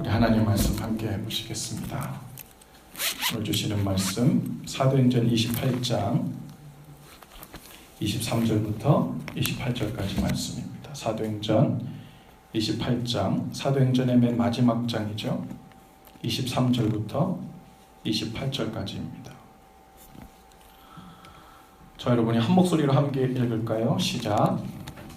우리 하나님 말씀 함께 보시겠습니다. 오늘 주시는 말씀 사도행전 28장 23절부터 28절까지 말씀입니다. 사도행전 28장, 사도행전의 맨 마지막 장이죠. 23절부터 28절까지입니다. 저 여러분이 한 목소리로 함께 읽을까요? 시작.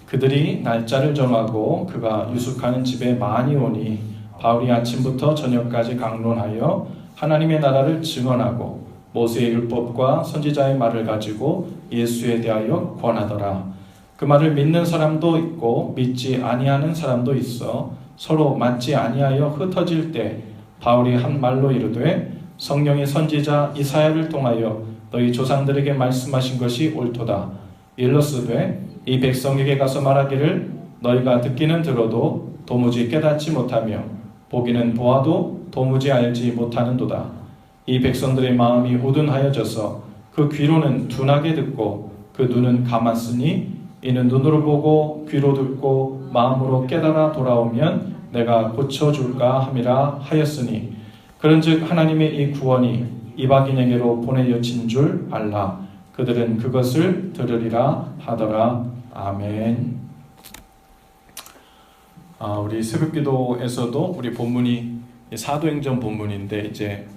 그들이 날짜를 정하고 그가 유숙하는 집에 많이 오니 바울이 아침부터 저녁까지 강론하여 하나님의 나라를 증언하고 모세의 율법과 선지자의 말을 가지고 예수에 대하여 권하더라. 그 말을 믿는 사람도 있고 믿지 아니하는 사람도 있어 서로 맞지 아니하여 흩어질 때 바울이 한 말로 이르되 성령이 선지자 이사야를 통하여 너희 조상들에게 말씀하신 것이 옳도다. 일러스되 이 백성에게 가서 말하기를 너희가 듣기는 들어도 도무지 깨닫지 못하며 보기는 보아도 도무지 알지 못하는도다. 이 백성들의 마음이 우둔하여져서 그 귀로는 둔하게 듣고 그 눈은 감았으니 이는 눈으로 보고 귀로 듣고 마음으로 깨달아 돌아오면 내가 고쳐줄까 함이라 하였으니 그런즉 하나님의 이 구원이 이방인에게로 보내여진 줄 알라. 그들은 그것을 들으리라 하더라. 아멘. 우리 새벽기도에서도 우리 본문이 사도행전 본문인데 이제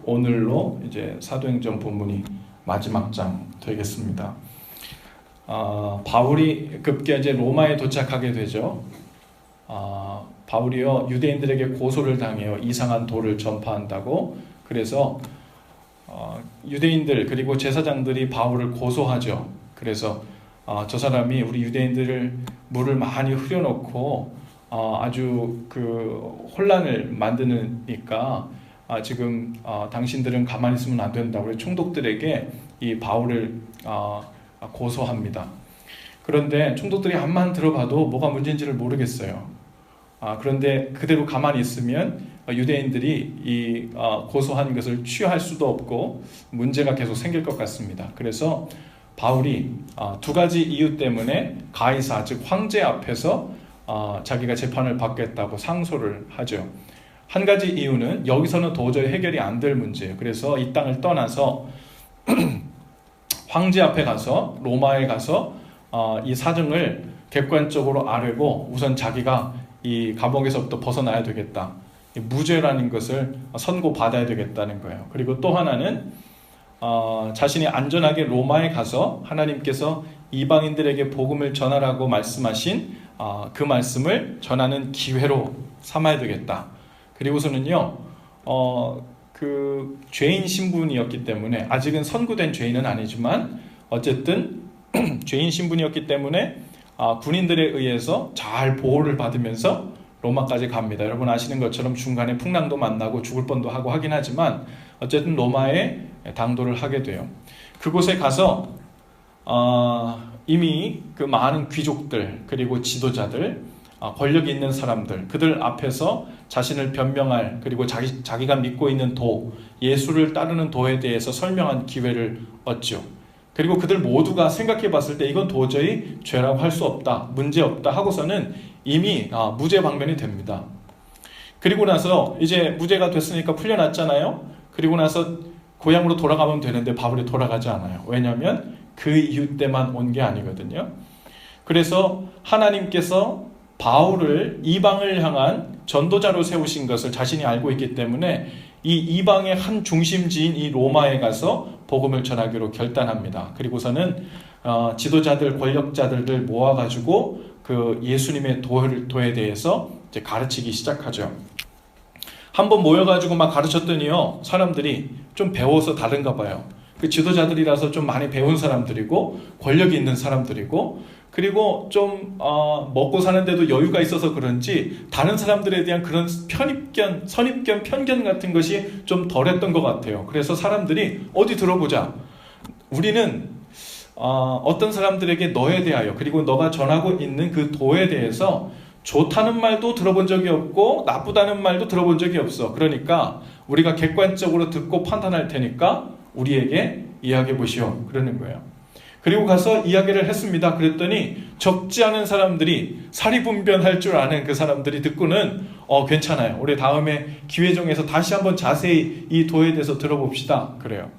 오늘로 이제 사도행전 본문이 마지막 장 되겠습니다. 바울이 급기야 이제 로마에 도착하게 되죠. 바울이요 유대인들에게 고소를 당해요. 이상한 도를 전파한다고. 그래서 유대인들 그리고 제사장들이 바울을 고소하죠. 그래서 저 사람이 우리 유대인들을 물을 많이 흐려놓고 아주 그 혼란을 만드니까 지금 당신들은 가만히 있으면 안 된다고 그래서 총독들에게 이 바울을 고소합니다. 그런데 총독들이 암만 들어봐도 뭐가 문제인지를 모르겠어요. 그런데 그대로 가만히 있으면 유대인들이 이 고소한 것을 취할 수도 없고 문제가 계속 생길 것 같습니다. 그래서 바울이 두 가지 이유 때문에 가이사 즉 황제 앞에서 자기가 재판을 받겠다고 상소를 하죠. 한 가지 이유는 여기서는 도저히 해결이 안 될 문제예요. 그래서 이 땅을 떠나서 황제 앞에 가서 로마에 가서 이 사정을 객관적으로 아뢰고 우선 자기가 이 감옥에서부터 벗어나야 되겠다. 무죄라는 것을 선고받아야 되겠다는 거예요. 그리고 또 하나는 자신이 안전하게 로마에 가서 하나님께서 이방인들에게 복음을 전하라고 말씀하신 그 말씀을 전하는 기회로 삼아야 되겠다. 그리고서는요, 그 죄인 신분이었기 때문에 아직은 선고된 죄인은 아니지만 어쨌든 죄인 신분이었기 때문에 군인들에 의해서 잘 보호를 받으면서 로마까지 갑니다. 여러분 아시는 것처럼 중간에 풍랑도 만나고 죽을 뻔도 하고 하긴 하지만 어쨌든 로마에 당도를 하게 돼요. 그곳에 가서 이미 그 많은 귀족들 그리고 지도자들 권력이 있는 사람들 그들 앞에서 자신을 변명할 그리고 자기가 믿고 있는 도 예수를 따르는 도에 대해서 설명한 기회를 얻죠. 그리고 그들 모두가 생각해 봤을 때 이건 도저히 죄라고 할 수 없다 문제없다 하고서는 이미 무죄 방면이 됩니다. 그리고 나서 이제 무죄가 됐으니까 풀려났잖아요. 그리고 나서 고향으로 돌아가면 되는데 바울이 돌아가지 않아요. 왜냐하면 그 이유 때만 온 게 아니거든요. 그래서 하나님께서 바울을 이방을 향한 전도자로 세우신 것을 자신이 알고 있기 때문에 이 이방의 한 중심지인 이 로마에 가서 복음을 전하기로 결단합니다. 그리고서는 지도자들, 권력자들을 모아가지고 그 예수님의 도에 대해서 이제 가르치기 시작하죠. 한번 모여가지고 막 가르쳤더니요, 사람들이 좀 배워서 다른가 봐요. 그 지도자들이라서 좀 많이 배운 사람들이고 권력이 있는 사람들이고 그리고 좀 먹고 사는데도 여유가 있어서 그런지 다른 사람들에 대한 그런 선입견, 편견 같은 것이 좀 덜했던 것 같아요. 그래서 사람들이 어디 들어보자. 우리는 어떤 사람들에게 너에 대하여 그리고 너가 전하고 있는 그 도에 대해서 좋다는 말도 들어본 적이 없고 나쁘다는 말도 들어본 적이 없어. 그러니까 우리가 객관적으로 듣고 판단할 테니까 우리에게 이야기해 보시오. 그러는 거예요. 그리고 가서 이야기를 했습니다. 그랬더니 적지 않은 사람들이 사리분별할 줄 아는 그 사람들이 듣고는 괜찮아요. 우리 다음에 기회 중에서 다시 한번 자세히 이 도에 대해서 들어봅시다. 그래요.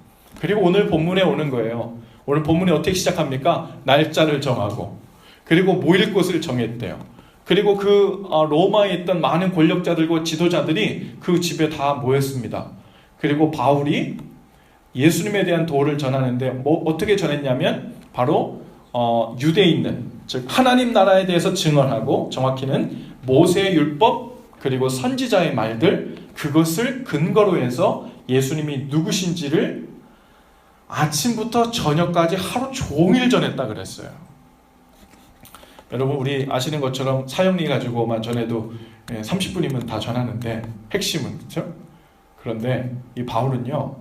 그리고 오늘 본문에 오는 거예요. 오늘 본문이 어떻게 시작합니까? 날짜를 정하고 그리고 모일 곳을 정했대요. 그리고 그 로마에 있던 많은 권력자들과 지도자들이 그 집에 다 모였습니다. 그리고 바울이 예수님에 대한 도를 전하는데 어떻게 전했냐면 바로 유대에 있는 즉 하나님 나라에 대해서 증언하고 정확히는 모세의 율법 그리고 선지자의 말들 그것을 근거로 해서 예수님이 누구신지를 아침부터 저녁까지 하루 종일 전했다 그랬어요. 여러분 우리 아시는 것처럼 사형리 가지고만 전해도 30분이면 다 전하는데 핵심은 그렇죠? 그런데 이 바울은요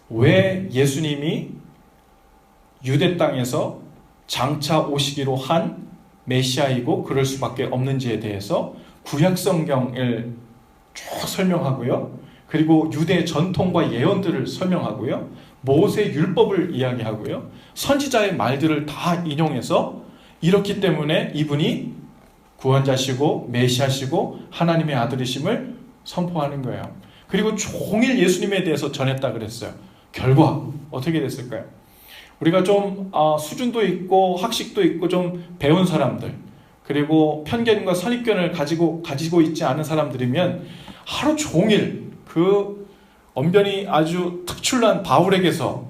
왜 예수님이 유대 땅에서 장차 오시기로 한 메시아이고 그럴 수밖에 없는지에 대해서 구약 성경을 쭉 설명하고요. 그리고 유대 전통과 예언들을 설명하고요. 모세 율법을 이야기하고요. 선지자의 말들을 다 인용해서 이렇기 때문에 이분이 구원자시고 메시아시고 하나님의 아들이심을 선포하는 거예요. 그리고 종일 예수님에 대해서 전했다 그랬어요. 결과 어떻게 됐을까요? 우리가 좀 수준도 있고 학식도 있고 좀 배운 사람들 그리고 편견과 선입견을 가지고 있지 않은 사람들이면 하루 종일 그 언변이 아주 특출난 바울에게서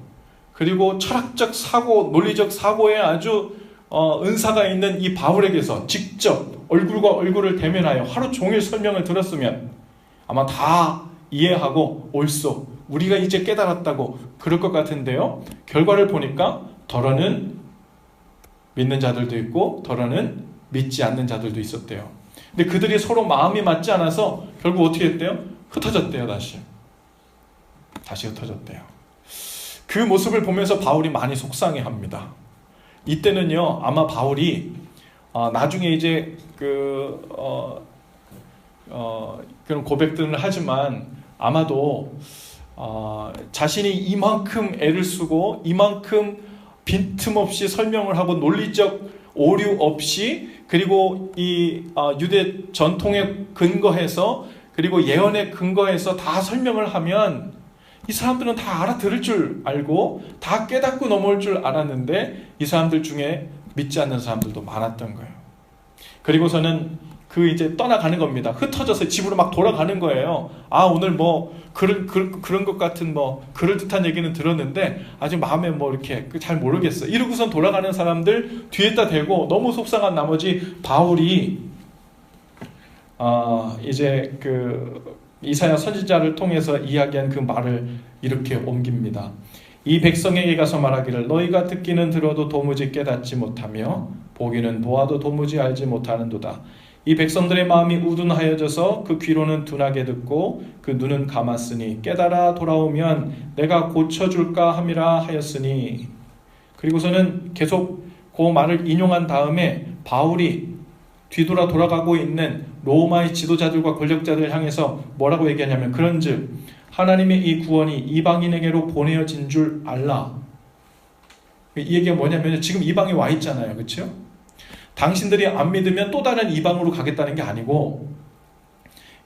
그리고 철학적 사고, 논리적 사고에 아주 은사가 있는 이 바울에게서 직접 얼굴과 얼굴을 대면하여 하루 종일 설명을 들었으면 아마 다 이해하고 옳소 우리가 이제 깨달았다고 그럴 것 같은데요. 결과를 보니까 덜어는 믿는 자들도 있고 덜어는 믿지 않는 자들도 있었대요. 근데 그들이 서로 마음이 맞지 않아서 결국 어떻게 했대요? 흩어졌대요. 다시 흩어졌대요. 그 모습을 보면서 바울이 많이 속상해합니다. 이때는요 아마 바울이 나중에 이제 그런 고백들을 하지만 아마도 자신이 이만큼 애를 쓰고 이만큼 빈틈없이 설명을 하고 논리적 오류 없이 그리고 이 유대 전통에 근거해서 그리고 예언에 근거해서 다 설명을 하면 이 사람들은 다 알아들을 줄 알고 다 깨닫고 넘어올 줄 알았는데 이 사람들 중에 믿지 않는 사람들도 많았던 거예요. 그리고서는 이제 떠나가는 겁니다. 흩어져서 집으로 막 돌아가는 거예요. 오늘 뭐 그런 것 같은 그럴듯한 얘기는 들었는데 아직 마음에 이렇게 잘 모르겠어. 이러고선 돌아가는 사람들 뒤에다 대고 너무 속상한 나머지 바울이 이제 이사야 선지자를 통해서 이야기한 그 말을 이렇게 옮깁니다. 이 백성에게 가서 말하기를 너희가 듣기는 들어도 도무지 깨닫지 못하며 보기는 보아도 도무지 알지 못하는도다. 이 백성들의 마음이 우둔하여져서 그 귀로는 둔하게 듣고 그 눈은 감았으니 깨달아 돌아오면 내가 고쳐줄까 함이라 하였으니. 그리고서는 계속 그 말을 인용한 다음에 바울이 뒤돌아 돌아가고 있는 로마의 지도자들과 권력자들을 향해서 뭐라고 얘기하냐면 그런즉 하나님의 이 구원이 이방인에게로 보내어진 줄 알라. 이 얘기가 뭐냐면 지금 이방에 와 있잖아요. 그렇죠? 당신들이 안 믿으면 또 다른 이방으로 가겠다는 게 아니고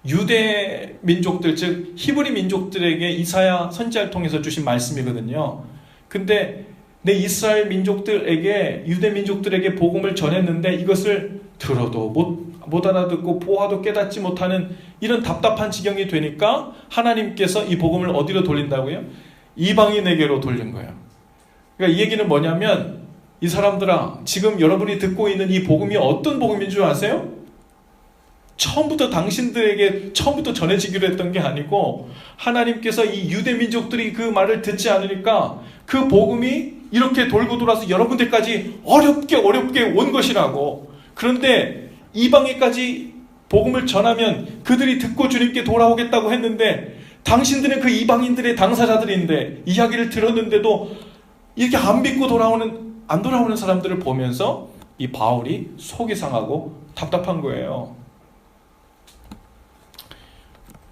유대 민족들 즉 히브리 민족들에게 이사야 선지자를 통해서 주신 말씀이거든요. 근데 내 이스라엘 민족들에게 유대 민족들에게 복음을 전했는데 이것을 들어도 못 알아듣고 보아도 깨닫지 못하는 이런 답답한 지경이 되니까 하나님께서 이 복음을 어디로 돌린다고요? 이방인에게로 돌린 거예요. 그러니까 이 얘기는 뭐냐면 이 사람들아 지금 여러분이 듣고 있는 이 복음이 어떤 복음인 줄 아세요? 처음부터 당신들에게 처음부터 전해지기로 했던 게 아니고 하나님께서 이 유대 민족들이 그 말을 듣지 않으니까 그 복음이 이렇게 돌고 돌아서 여러분들까지 어렵게 온 것이라고. 그런데 이방에까지 복음을 전하면 그들이 듣고 주님께 돌아오겠다고 했는데 당신들은 그 이방인들의 당사자들인데 이야기를 들었는데도 이렇게 안 돌아오는 사람들을 보면서 이 바울이 속이 상하고 답답한 거예요.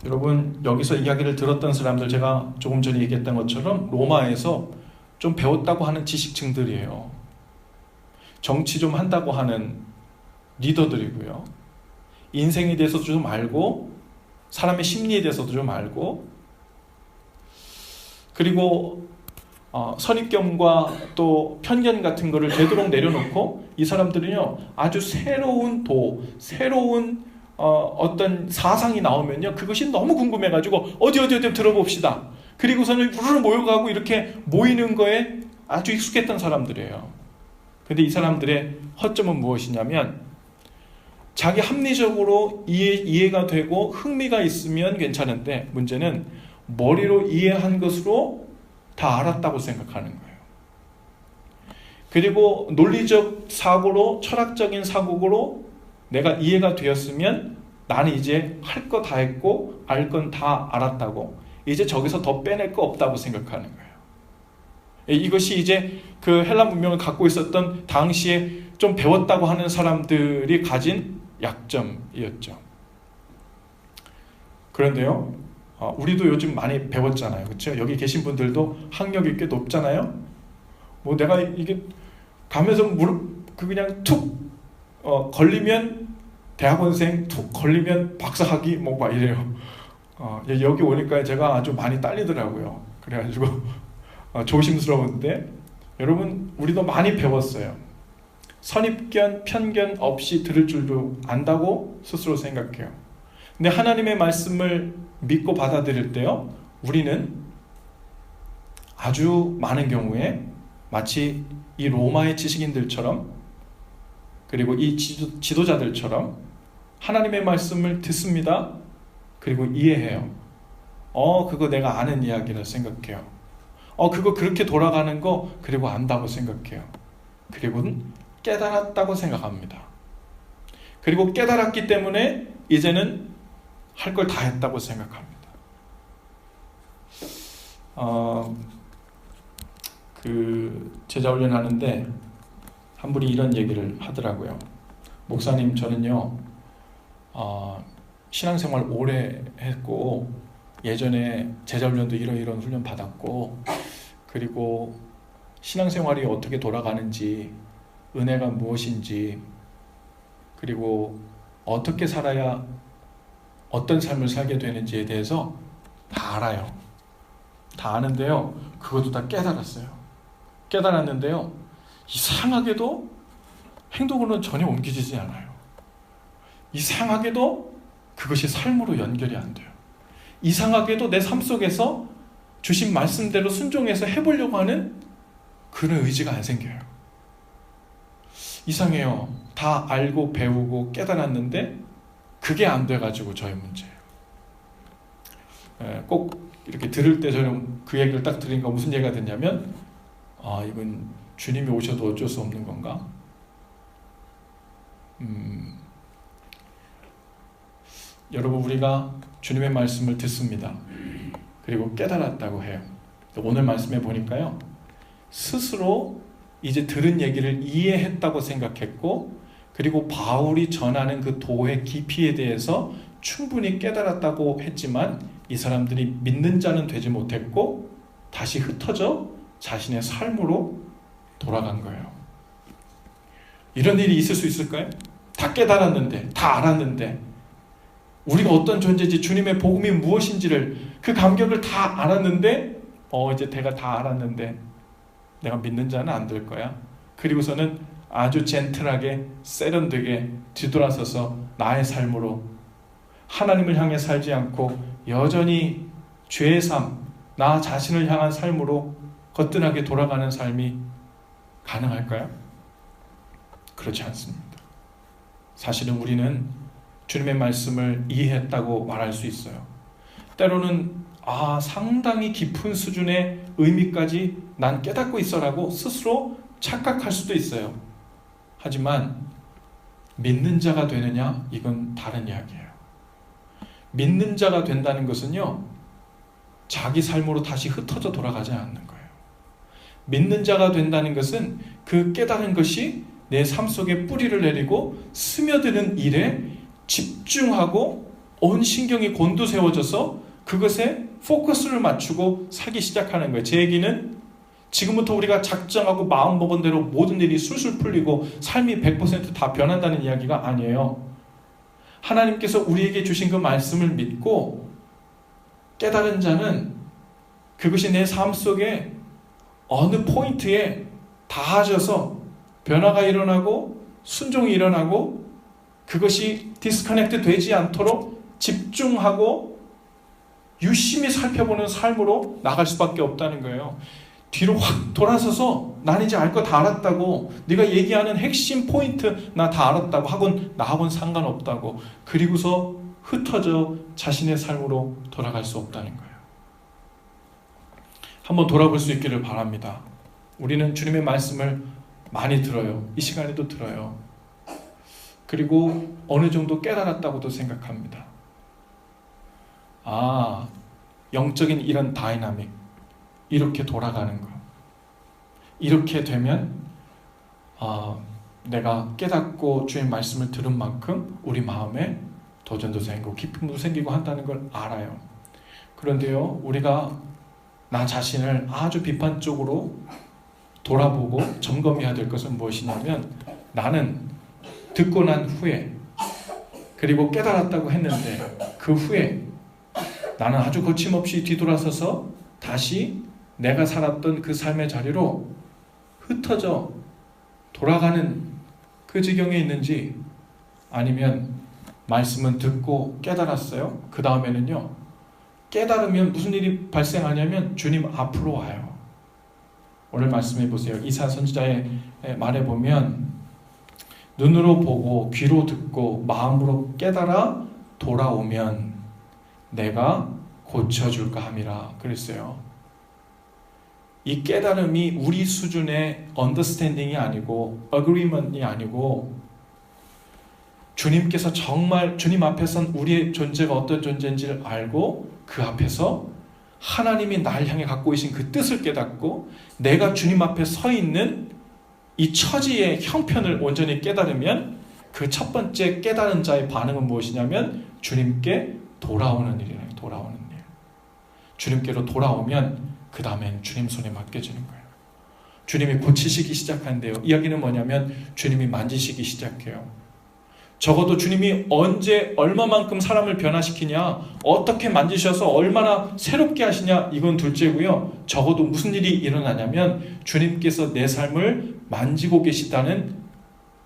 여러분 여기서 이야기를 들었던 사람들 제가 조금 전에 얘기했던 것처럼 로마에서 좀 배웠다고 하는 지식층들이에요. 정치 좀 한다고 하는 리더들이고요. 인생에 대해서도 좀 알고 사람의 심리에 대해서도 좀 알고 그리고 선입견과 또 편견 같은 거를 되도록 내려놓고 이 사람들은요 아주 새로운 새로운 어떤 사상이 나오면요 그것이 너무 궁금해가지고 어디 들어봅시다. 그리고서는 우르르 모여가고 이렇게 모이는 거에 아주 익숙했던 사람들이에요. 근데 이 사람들의 허점은 무엇이냐면 자기 합리적으로 이해가 되고 흥미가 있으면 괜찮은데 문제는 머리로 이해한 것으로 다 알았다고 생각하는 거예요. 그리고 논리적 사고로 철학적인 사고로 내가 이해가 되었으면 나는 이제 할 거 다 했고 알 건 다 알았다고 이제 저기서 더 빼낼 거 없다고 생각하는 거예요. 이것이 이제 그 헬라 문명을 갖고 있었던 당시에 좀 배웠다고 하는 사람들이 가진 약점이었죠. 그런데요, 우리도 요즘 많이 배웠잖아요, 그렇죠? 여기 계신 분들도 학력이 꽤 높잖아요. 뭐 내가 이게 가면서 그냥 툭 걸리면 대학원생, 툭 걸리면 박사학위 뭐 막 이래요. 여기 오니까 제가 아주 많이 딸리더라고요. 그래가지고 조심스러운데 여러분 우리도 많이 배웠어요. 선입견, 편견 없이 들을 줄도 안다고 스스로 생각해요. 근데 하나님의 말씀을 믿고 받아들일 때요 우리는 아주 많은 경우에 마치 이 로마의 지식인들처럼 그리고 이 지도자들처럼 하나님의 말씀을 듣습니다. 그리고 이해해요. 그거 내가 아는 이야기라 생각해요. 그거 그렇게 돌아가는 거 그리고 안다고 생각해요. 그리고는 깨달았다고 생각합니다. 그리고 깨달았기 때문에 이제는 할 걸 다 했다고 생각합니다. 그 제자 훈련하는데 한 분이 이런 얘기를 하더라고요. 목사님, 저는요 신앙생활 오래 했고 예전에 제자 훈련도 이런 훈련 받았고 그리고 신앙생활이 어떻게 돌아가는지 은혜가 무엇인지 그리고 어떻게 살아야 어떤 삶을 살게 되는지에 대해서 다 알아요. 다 아는데요 그것도 다 깨달았어요. 깨달았는데요 이상하게도 행동으로는 전혀 옮겨지지 않아요. 이상하게도 그것이 삶으로 연결이 안 돼요. 이상하게도 내 삶 속에서 주신 말씀대로 순종해서 해보려고 하는 그런 의지가 안 생겨요. 이상해요. 다 알고 배우고 깨달았는데 그게 안 돼가지고 저의 문제예요. 꼭 이렇게 들을 때 저는 그 얘기를 딱 들으니까 무슨 얘기가 됐냐면 이건 주님이 오셔도 어쩔 수 없는 건가? 여러분 우리가 주님의 말씀을 듣습니다. 그리고 깨달았다고 해요. 오늘 말씀에 보니까요 스스로 이제 들은 얘기를 이해했다고 생각했고 그리고 바울이 전하는 그 도의 깊이에 대해서 충분히 깨달았다고 했지만 이 사람들이 믿는 자는 되지 못했고 다시 흩어져 자신의 삶으로 돌아간 거예요. 이런 일이 있을 수 있을까요? 다 깨달았는데, 다 알았는데 우리가 어떤 존재인지 주님의 복음이 무엇인지를 그 감격을 다 알았는데 이제 내가 다 알았는데 내가 믿는 자는 안 될 거야. 그리고서는 아주 젠틀하게 세련되게 뒤돌아서서 나의 삶으로 하나님을 향해 살지 않고 여전히 죄의 삶, 나 자신을 향한 삶으로 거뜬하게 돌아가는 삶이 가능할까요? 그렇지 않습니다. 사실은 우리는 주님의 말씀을 이해했다고 말할 수 있어요. 때로는 상당히 깊은 수준의 의미까지 난 깨닫고 있어라고 스스로 착각할 수도 있어요. 하지만 믿는 자가 되느냐? 이건 다른 이야기예요. 믿는 자가 된다는 것은요 자기 삶으로 다시 흩어져 돌아가지 않는 거예요. 믿는 자가 된다는 것은 그 깨달은 것이 내 삶 속에 뿌리를 내리고 스며드는 일에 집중하고 온 신경이 곤두세워져서 그것에 포커스를 맞추고 살기 시작하는 거예요. 제 얘기는 지금부터 우리가 작정하고 마음먹은 대로 모든 일이 술술 풀리고 삶이 100% 다 변한다는 이야기가 아니에요. 하나님께서 우리에게 주신 그 말씀을 믿고 깨달은 자는 그것이 내 삶 속에 어느 포인트에 닿아져서 변화가 일어나고 순종이 일어나고 그것이 디스커넥트 되지 않도록 집중하고 유심히 살펴보는 삶으로 나갈 수밖에 없다는 거예요. 뒤로 확 돌아서서 난 이제 알 거 다 알았다고, 네가 얘기하는 핵심 포인트 나 다 알았다고 하곤 나하고는 상관없다고, 그리고서 흩어져 자신의 삶으로 돌아갈 수 없다는 거예요. 한번 돌아볼 수 있기를 바랍니다. 우리는 주님의 말씀을 많이 들어요. 이 시간에도 들어요. 그리고 어느 정도 깨달았다고도 생각합니다. 영적인 이런 다이나믹, 이렇게 돌아가는 거, 이렇게 되면 내가 깨닫고 주의 말씀을 들은 만큼 우리 마음에 도전도 생기고 기쁨도 생기고 한다는 걸 알아요. 그런데요, 우리가 나 자신을 아주 비판적으로 돌아보고 점검해야 될 것은 무엇이냐면, 나는 듣고 난 후에 그리고 깨달았다고 했는데 그 후에 나는 아주 거침없이 뒤돌아서서 다시 내가 살았던 그 삶의 자리로 흩어져 돌아가는 그 지경에 있는지, 아니면 말씀은 듣고 깨달았어요. 그 다음에는요, 깨달으면 무슨 일이 발생하냐면 주님 앞으로 와요. 오늘 말씀해 보세요. 이사야 선지자의 말에 보면 눈으로 보고 귀로 듣고 마음으로 깨달아 돌아오면 내가 고쳐줄까 함이라 그랬어요. 이 깨달음이 우리 수준의 언더스탠딩이 아니고 어그리먼트이 아니고, 주님께서 정말 주님 앞에선 우리의 존재가 어떤 존재인지를 알고 그 앞에서 하나님이 날 향해 갖고 계신 그 뜻을 깨닫고 내가 주님 앞에 서 있는 이 처지의 형편을 온전히 깨달으면, 그 첫 번째 깨달은 자의 반응은 무엇이냐면 주님께 돌아오는 일이에요. 돌아오는 일. 주님께로 돌아오면 그 다음엔 주님 손에 맡겨지는 거예요. 주님이 고치시기 시작한대요. 이야기는 뭐냐면 주님이 만지시기 시작해요. 적어도 주님이 언제 얼마만큼 사람을 변화시키냐, 어떻게 만지셔서 얼마나 새롭게 하시냐, 이건 둘째고요. 적어도 무슨 일이 일어나냐면 주님께서 내 삶을 만지고 계시다는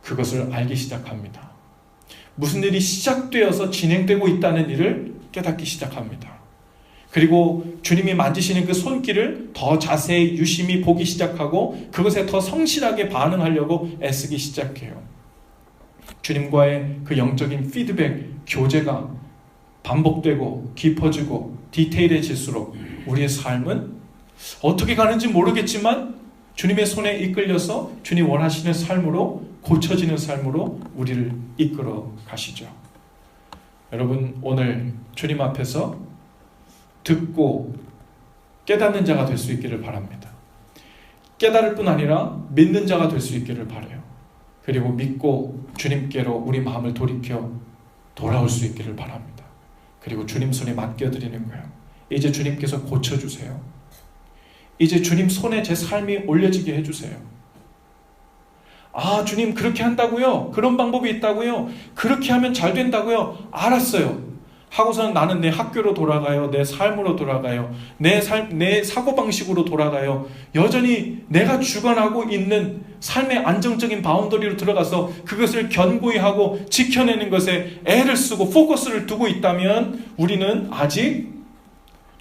그것을 알기 시작합니다. 무슨 일이 시작되어서 진행되고 있다는 일을 깨닫기 시작합니다. 그리고 주님이 만지시는 그 손길을 더 자세히 유심히 보기 시작하고 그것에 더 성실하게 반응하려고 애쓰기 시작해요. 주님과의 그 영적인 피드백, 교제가 반복되고 깊어지고 디테일해질수록 우리의 삶은 어떻게 가는지 모르겠지만 주님의 손에 이끌려서 주님 원하시는 삶으로, 고쳐지는 삶으로 우리를 이끌어 가시죠. 여러분, 오늘 주님 앞에서 듣고 깨닫는 자가 될 수 있기를 바랍니다. 깨달을 뿐 아니라 믿는 자가 될 수 있기를 바라요. 그리고 믿고 주님께로 우리 마음을 돌이켜 돌아올 수 있기를 바랍니다. 그리고 주님 손에 맡겨드리는 거예요. 이제 주님께서 고쳐주세요. 이제 주님 손에 제 삶이 올려지게 해주세요. 주님 그렇게 한다고요? 그런 방법이 있다고요? 그렇게 하면 잘 된다고요? 알았어요. 하고서는 나는 내 학교로 돌아가요. 내 삶으로 돌아가요. 내 사고방식으로 돌아가요. 여전히 내가 주관하고 있는 삶의 안정적인 바운더리로 들어가서 그것을 견고히 하고 지켜내는 것에 애를 쓰고 포커스를 두고 있다면 우리는 아직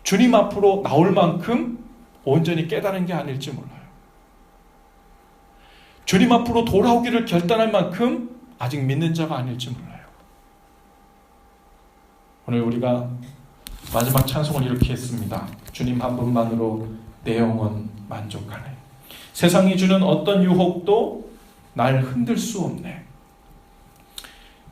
주님 앞으로 나올 만큼 온전히 깨달은 게 아닐지 몰라요. 주님 앞으로 돌아오기를 결단할 만큼 아직 믿는 자가 아닐지 몰라요. 오늘 우리가 마지막 찬송을 이렇게 했습니다. 주님 한 분만으로 내 영혼 만족하네. 세상이 주는 어떤 유혹도 날 흔들 수 없네.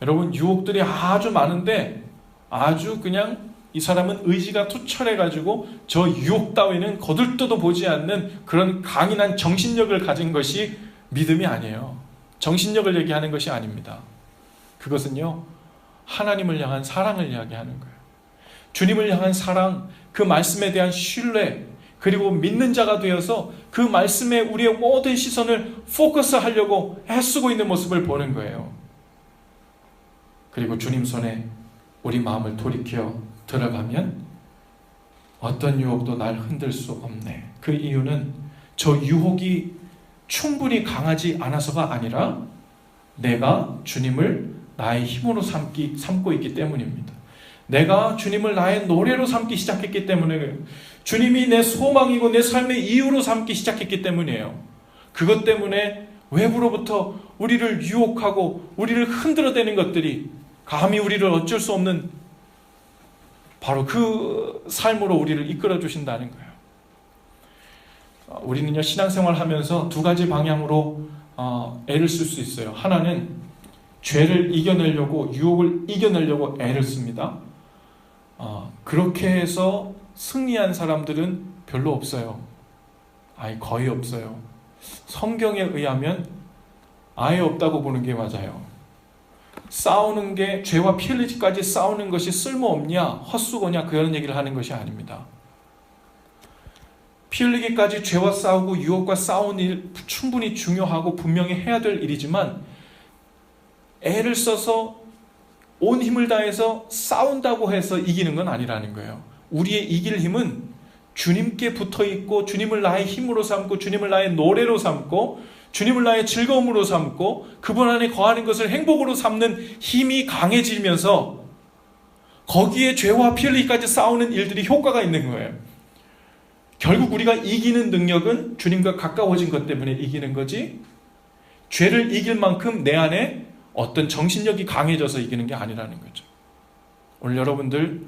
여러분, 유혹들이 아주 많은데 아주 그냥 이 사람은 의지가 투철해가지고 저 유혹 따위는 거들떠도 보지 않는 그런 강인한 정신력을 가진 것이 믿음이 아니에요. 정신력을 얘기하는 것이 아닙니다. 그것은요, 하나님을 향한 사랑을 이야기하는 거예요. 주님을 향한 사랑, 그 말씀에 대한 신뢰, 그리고 믿는 자가 되어서 그 말씀에 우리의 모든 시선을 포커스하려고 애쓰고 있는 모습을 보는 거예요. 그리고 주님 손에 우리 마음을 돌이켜 들어가면 어떤 유혹도 날 흔들 수 없네. 그 이유는 저 유혹이 충분히 강하지 않아서가 아니라 내가 주님을 나의 힘으로 삼고 있기 때문입니다. 내가 주님을 나의 노래로 삼기 시작했기 때문에, 주님이 내 소망이고 내 삶의 이유로 삼기 시작했기 때문이에요. 그것 때문에 외부로부터 우리를 유혹하고 우리를 흔들어대는 것들이 감히 우리를 어쩔 수 없는 바로 그 삶으로 우리를 이끌어 주신다는 거예요. 우리는요, 신앙생활 하면서 두 가지 방향으로 애를 쓸 수 있어요. 하나는 죄를 이겨내려고, 유혹을 이겨내려고 애를 씁니다. 그렇게 해서 승리한 사람들은 별로 없어요. 아예 거의 없어요. 성경에 의하면 아예 없다고 보는 게 맞아요. 싸우는 게, 죄와 피 흘리기까지 싸우는 것이 쓸모없냐, 헛수고냐, 그런 얘기를 하는 것이 아닙니다. 피 흘리기까지 죄와 싸우고 유혹과 싸우는 일 충분히 중요하고 분명히 해야 될 일이지만, 애를 써서 온 힘을 다해서 싸운다고 해서 이기는 건 아니라는 거예요. 우리의 이길 힘은 주님께 붙어있고, 주님을 나의 힘으로 삼고, 주님을 나의 노래로 삼고, 주님을 나의 즐거움으로 삼고, 그분 안에 거하는 것을 행복으로 삼는 힘이 강해지면서 거기에 죄와 피 흘리기까지 싸우는 일들이 효과가 있는 거예요. 결국 우리가 이기는 능력은 주님과 가까워진 것 때문에 이기는 거지, 죄를 이길 만큼 내 안에 어떤 정신력이 강해져서 이기는 게 아니라는 거죠. 오늘 여러분들,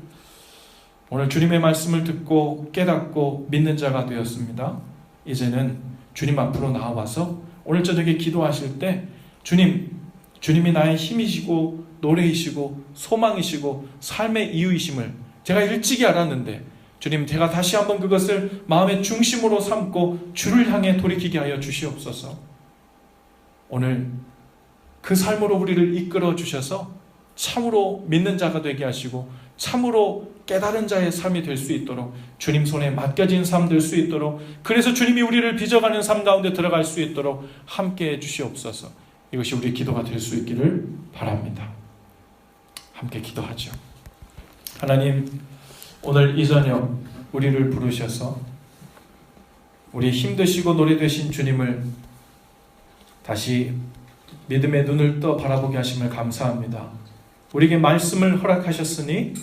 오늘 주님의 말씀을 듣고 깨닫고 믿는 자가 되었습니다. 이제는 주님 앞으로 나와서 오늘 저녁에 기도하실 때, 주님이 나의 힘이시고 노래이시고 소망이시고 삶의 이유이심을 제가 일찍이 알았는데, 주님, 제가 다시 한번 그것을 마음의 중심으로 삼고 주를 향해 돌이키게 하여 주시옵소서. 오늘 그 삶으로 우리를 이끌어 주셔서 참으로 믿는 자가 되게 하시고, 참으로 깨달은 자의 삶이 될 수 있도록, 주님 손에 맡겨진 삶 될 수 있도록, 그래서 주님이 우리를 빚어가는 삶 가운데 들어갈 수 있도록 함께해 주시옵소서. 이것이 우리의 기도가 될 수 있기를 바랍니다. 함께 기도하죠. 하나님, 오늘 이 저녁 우리를 부르셔서 우리 힘드시고 노래 되신 주님을 다시 믿음의 눈을 떠 바라보게 하심을 감사합니다. 우리에게 말씀을 허락하셨으니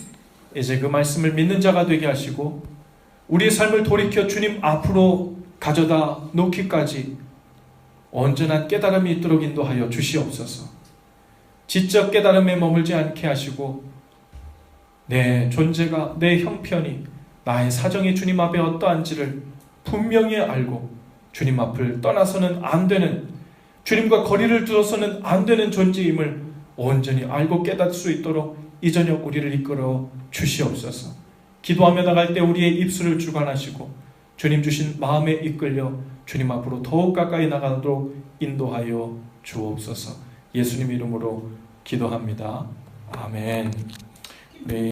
이제 그 말씀을 믿는 자가 되게 하시고, 우리의 삶을 돌이켜 주님 앞으로 가져다 놓기까지 온전한 깨달음이 있도록 인도하여 주시옵소서. 지적 깨달음에 머물지 않게 하시고, 내 존재가, 내 형편이, 나의 사정이 주님 앞에 어떠한지를 분명히 알고 주님 앞을 떠나서는 안 되는, 주님과 거리를 두어서는 안 되는 존재임을 온전히 알고 깨닫을 수 있도록 이 저녁 우리를 이끌어 주시옵소서. 기도하며 나갈 때 우리의 입술을 주관하시고 주님 주신 마음에 이끌려 주님 앞으로 더욱 가까이 나가도록 인도하여 주옵소서. 예수님 이름으로 기도합니다. 아멘. 네.